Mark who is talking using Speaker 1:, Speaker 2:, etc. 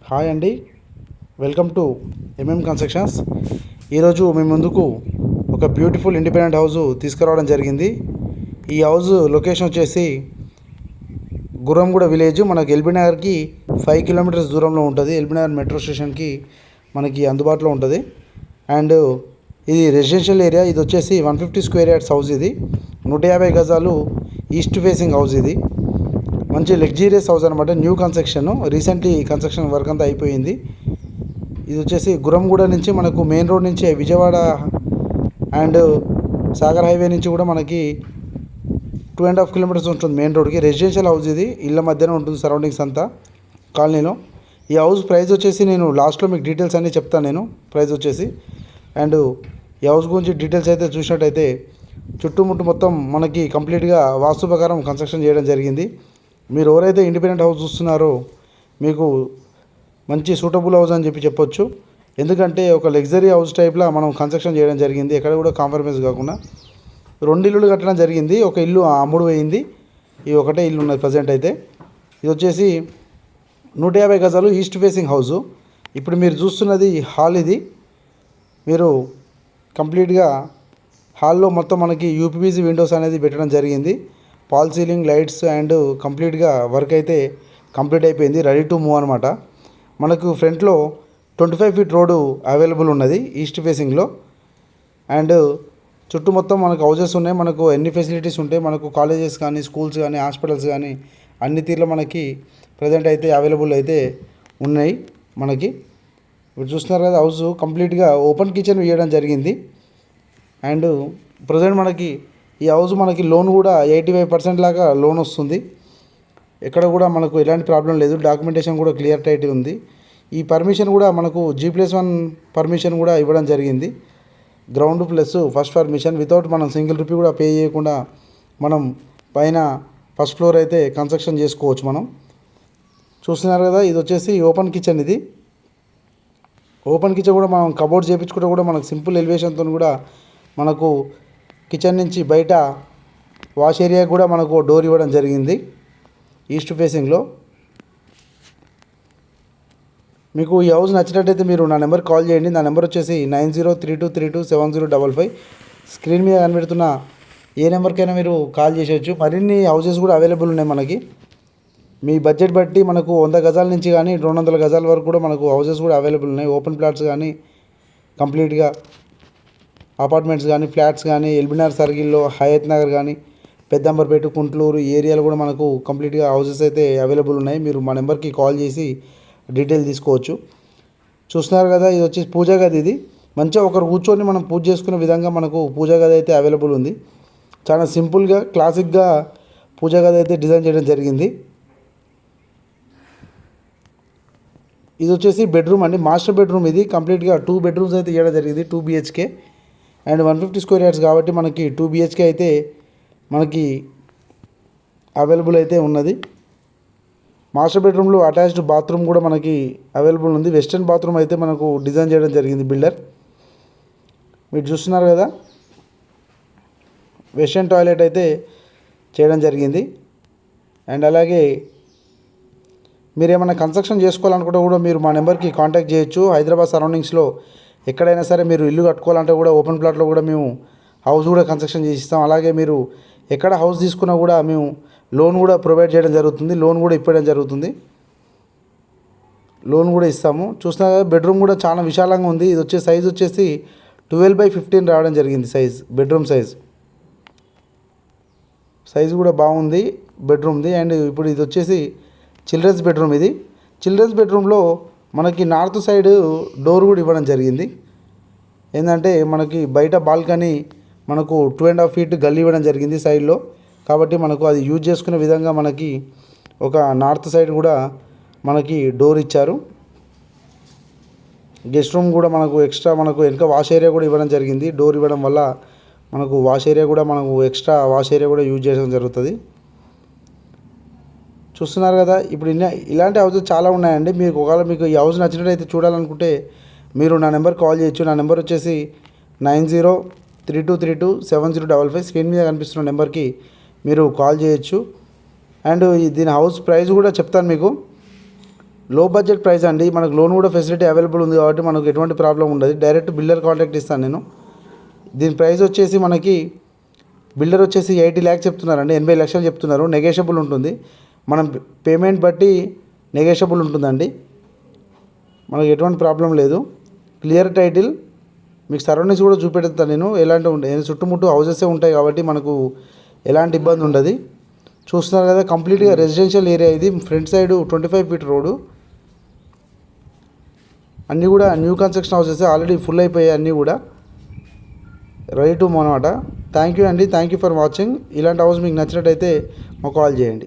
Speaker 1: Hi అండి, welcome to constructions. ఈరోజు మీ ముందుకు ఒక బ్యూటిఫుల్ ఇండిపెండెంట్ హౌస్ తీసుకురావడం జరిగింది. ఈ హౌస్ లొకేషన్ వచ్చేసి గుర్రంగూడ విలేజ్, మనకి ఎల్బీ నగర్కి 5 కిలోమీటర్స్ దూరంలో ఉంటుంది. ఎల్బీ నగర్ మెట్రో స్టేషన్కి మనకి అందుబాటులో ఉంటుంది. అండ్ ఇది రెసిడెన్షియల్ ఏరియా. ఇది వచ్చేసి 150 స్క్వేర్ యార్డ్స్ హౌస్. ఇది 150 గజాలు ఈస్ట్ ఫేసింగ్ హౌస్. ఇది మంచి లగ్జీరియస్ హౌస్ అనమాట. New construction, recently construction work అంతా అయిపోయింది. ఇది వచ్చేసి గుర్రంగూడ నుంచి మనకు మెయిన్ రోడ్ నుంచి విజయవాడ అండ్ సాగర్ హైవే నుంచి కూడా మనకి 2.5 కిలోమీటర్స్ ఉంటుంది మెయిన్ రోడ్కి. రెసిడెన్షియల్ హౌస్ ఇది, ఇళ్ళ మధ్యన ఉంటుంది సరౌండింగ్స్ అంతా కాలనీలో. ఈ హౌస్ ప్రైస్ వచ్చేసి నేను లాస్ట్లో మీకు డీటెయిల్స్ అన్నీ చెప్తాను నేను ప్రైస్ వచ్చేసి. అండ్ ఈ హౌస్ గురించి డీటెయిల్స్ అయితే చూసినట్టయితే చుట్టుముట్టు మొత్తం మనకి కంప్లీట్గా వాస్తు ప్రకారం కన్స్ట్రక్షన్ చేయడం జరిగింది. మీరు ఎవరైతే ఇండిపెండెంట్ హౌస్ చూస్తున్నారో మీకు మంచి సూటబుల్ హౌస్ అని చెప్పొచ్చు. ఎందుకంటే ఒక లగ్జరీ హౌస్ టైప్లో మనం కన్స్ట్రక్షన్ చేయడం జరిగింది. ఎక్కడ కూడా కాంప్రమైజ్ కాకుండా 2 ఇల్లులు కట్టడం జరిగింది. ఒక ఇల్లు అమ్ముడు పోయింది, ఈ ఒకటే ఇల్లు ఉన్నది ప్రజెంట్ అయితే. ఇది వచ్చేసి 150 గజాలు ఈస్ట్ ఫేసింగ్ హౌస్. ఇప్పుడు మీరు చూస్తున్నది హాల్. ఇది మీరు కంప్లీట్గా హాల్లో మొత్తం మనకి యూపీవీసీ విండోస్ అనేది పెట్టడం జరిగింది. ఫాల్ సీలింగ్ లైట్స్ అండ్ కంప్లీట్గా వర్క్ అయితే కంప్లీట్ అయిపోయింది, రెడీ టు మూవ్ అనమాట. మనకు ఫ్రంట్లో 25 ఫీట్ రోడ్డు అవైలబుల్ ఉన్నది ఈస్ట్ ఫేసింగ్లో. అండ్ చుట్టూ మొత్తం మనకు హౌజెస్ ఉన్నాయి. మనకు ఎన్ని ఫెసిలిటీస్ ఉంటాయి, మనకు కాలేజెస్ కానీ స్కూల్స్ కానీ హాస్పిటల్స్ కానీ అన్ని తీర్లు మనకి ప్రజెంట్ అయితే అవైలబుల్ అయితే ఉన్నాయి మనకి. ఇప్పుడు చూస్తున్నారు కదా, హౌస్ కంప్లీట్గా ఓపెన్ కిచెన్ వేయడం జరిగింది. అండ్ ప్రజెంట్ మనకి ఈ హౌస్ మనకి లోన్ కూడా 85% లాగా లోన్ వస్తుంది. ఎక్కడ కూడా మనకు ఎలాంటి ప్రాబ్లం లేదు. డాక్యుమెంటేషన్ కూడా క్లియర్ టైట్ ఉంది. ఈ పర్మిషన్ కూడా మనకు G+1 పర్మిషన్ కూడా ఇవ్వడం జరిగింది. Ground plus first permission without మనం సింగిల్ రూపీ కూడా పే చేయకుండా మనం పైన ఫస్ట్ ఫ్లోర్ అయితే కన్స్ట్రక్షన్ చేసుకోవచ్చు మనం. చూస్తున్నారు కదా, ఇది వచ్చేసి ఓపెన్ కిచెన్. ఇది ఓపెన్ కిచెన్ కూడా మనం కబోర్డ్ చేయించుకుంటే కూడా మనకు సింపుల్ ఎలివేషన్తో కూడా మనకు కిచెన్ నుంచి బయట వాష్ ఏరియా కూడా మనకు డోర్ ఇవ్వడం జరిగింది ఈస్ట్ ఫేసింగ్లో. మీకు ఈ హౌస్ నచ్చినట్టయితే మీరు నా నెంబర్ కాల్ చేయండి. నా నెంబర్ వచ్చేసి 9032327055. స్క్రీన్ మీద కనిపెడుతున్న ఏ నెంబర్కైనా మీరు కాల్ చేసేయచ్చు. మరిన్ని హౌసెస్ కూడా అవైలబుల్ ఉన్నాయి మనకి. మీ బడ్జెట్ బట్టి మనకు 100 గజాల నుంచి కానీ 200 గజాల వరకు కూడా మనకు హౌసెస్ కూడా అవైలబుల్ ఉన్నాయి. ఓపెన్ ప్లాట్స్ కానీ కంప్లీట్గా అపార్ట్మెంట్స్ కానీ ఫ్లాట్స్ కానీ ఎల్బీ నగర్ సర్కిల్లో హయత్ నగర్ కానీ పెద్దంబర్పేట కుంట్లూరు ఏరియాలో కూడా మనకు కంప్లీట్గా హౌసెస్ అయితే అవైలబుల్ ఉన్నాయి. మీరు మా నెంబర్కి కాల్ చేసి డీటెయిల్ తీసుకోవచ్చు. చూస్తున్నారు కదా, ఇది వచ్చేసి పూజా గది. ఇది మంచిగా ఒకరు కూర్చొని మనం పూజ చేసుకునే విధంగా మనకు పూజా గది అయితే అవైలబుల్ ఉంది. చాలా సింపుల్గా క్లాసిక్గా పూజా గది అయితే డిజైన్ చేయడం జరిగింది. ఇది వచ్చేసి బెడ్రూమ్ అండి, మాస్టర్ బెడ్రూమ్. ఇది కంప్లీట్గా 2 బెడ్రూమ్స్ అయితే ఇవ్వడం జరిగింది, 2 BHK అండ్ 150 స్క్వేర్ యార్డ్స్ కాబట్టి మనకి 2 BHK అయితే మనకి అవైలబుల్ అయితే ఉన్నది. మాస్టర్ బెడ్రూమ్లో అటాచ్డ్ బాత్రూమ్ కూడా మనకి అవైలబుల్ ఉంది. వెస్టర్న్ బాత్రూమ్ అయితే మనకు డిజైన్ చేయడం జరిగింది బిల్డర్. మీరు చూస్తున్నారు కదా, వెస్టర్న్ టాయిలెట్ అయితే చేయడం జరిగింది. అండ్ అలాగే మీరు ఏమైనా కన్స్ట్రక్షన్ చేసుకోవాలనుకుంటే కూడా మీరు మా నెంబర్కి కాంటాక్ట్ చేయొచ్చు. హైదరాబాద్ సరౌండింగ్స్లో ఎక్కడైనా సరే మీరు ఇల్లు కట్టుకోవాలంటే కూడా ఓపెన్ ప్లాట్లో కూడా మేము హౌస్ కూడా కన్స్ట్రక్షన్ చేసి ఇస్తాం. అలాగే మీరు ఎక్కడ హౌస్ తీసుకున్నా కూడా మేము లోన్ కూడా ప్రొవైడ్ చేయడం జరుగుతుంది. లోన్ కూడా ఇప్పడం జరుగుతుంది, లోన్ కూడా ఇస్తాము. చూసినా బెడ్రూమ్ కూడా చాలా విశాలంగా ఉంది. ఇది వచ్చే సైజ్ వచ్చేసి 12x15 రావడం జరిగింది సైజ్, బెడ్రూమ్ సైజ్ కూడా బాగుంది బెడ్రూమ్ది. అండ్ ఇప్పుడు ఇది వచ్చేసి చిల్డ్రన్స్ బెడ్రూమ్. ఇది చిల్డ్రన్స్ బెడ్రూమ్లో మనకి నార్త్ సైడ్ డోర్ కూడా ఇవ్వడం జరిగింది. ఏంటంటే మనకి బయట బాల్కనీ మనకు 2.5 ఫీట్ గల్లీ ఇవ్వడం జరిగింది సైడ్లో. కాబట్టి మనకు అది యూజ్ చేసుకునే విధంగా మనకి ఒక నార్త్ సైడ్ కూడా మనకి డోర్ ఇచ్చారు. గెస్ట్ రూమ్ కూడా మనకు ఎక్స్ట్రా మనకు వెనక వాష్ ఏరియా కూడా ఇవ్వడం జరిగింది. డోర్ ఇవ్వడం వల్ల మనకు వాష్ ఏరియా కూడా మనకు ఎక్స్ట్రా వాష్ ఏరియా కూడా యూజ్ చేయడం జరుగుతుంది. చూస్తున్నారు కదా, ఇప్పుడు ఇలాంటి హౌసెస్ చాలా ఉన్నాయండి. మీకు ఒకవేళ మీకు ఈ హౌస్ నచ్చినట్టయితే చూడాలనుకుంటే మీరు నా నెంబర్ కాల్ చేయొచ్చు. నా నెంబర్ వచ్చేసి 9032327055. స్క్రీన్ మీద కనిపిస్తున్న నెంబర్కి మీరు కాల్ చేయొచ్చు. అండ్ దీని హౌస్ ప్రైస్ కూడా చెప్తాను మీకు. లో బడ్జెట్ ప్రైస్ అండి. మనకు లోన్ కూడా ఫెసిలిటీ అవైలబుల్ ఉంది కాబట్టి మనకు ఎటువంటి ప్రాబ్లం ఉండదు. డైరెక్ట్ బిల్డర్ కాంటాక్ట్ ఇస్తాను నేను. దీని ప్రైస్ వచ్చేసి మనకి బిల్డర్ వచ్చేసి 80 lakhs చెప్తున్నారండి, 80 లక్షలు చెప్తున్నారు. నెగోషియబుల్ ఉంటుంది, మనం పేమెంట్ బట్టి నెగోషియబుల్ ఉంటుందండి. మనకు ఎటువంటి ప్రాబ్లం లేదు. క్లియర్ టైటిల్, మీకు సరౌండింగ్స్ కూడా చూపెడతాను నేను. ఎలాంటి ఉంటాయి, చుట్టుముట్టు హౌసెసే ఉంటాయి కాబట్టి మనకు ఎలాంటి ఇబ్బంది ఉండదు. చూస్తున్నారు కదా, కంప్లీట్గా రెసిడెన్షియల్ ఏరియా ఇది. Front side 25 feet road. అన్నీ కూడా new construction houses, already full అయిపోయాయి అన్నీ కూడా, రెడీ టు మూవ్ అనమాట. థ్యాంక్ యూ అండి, థ్యాంక్ యూ ఫర్ వాచింగ్. ఇలాంటి హౌస్ మీకు నచ్చినట్టయితే మాకు కాల్ చేయండి.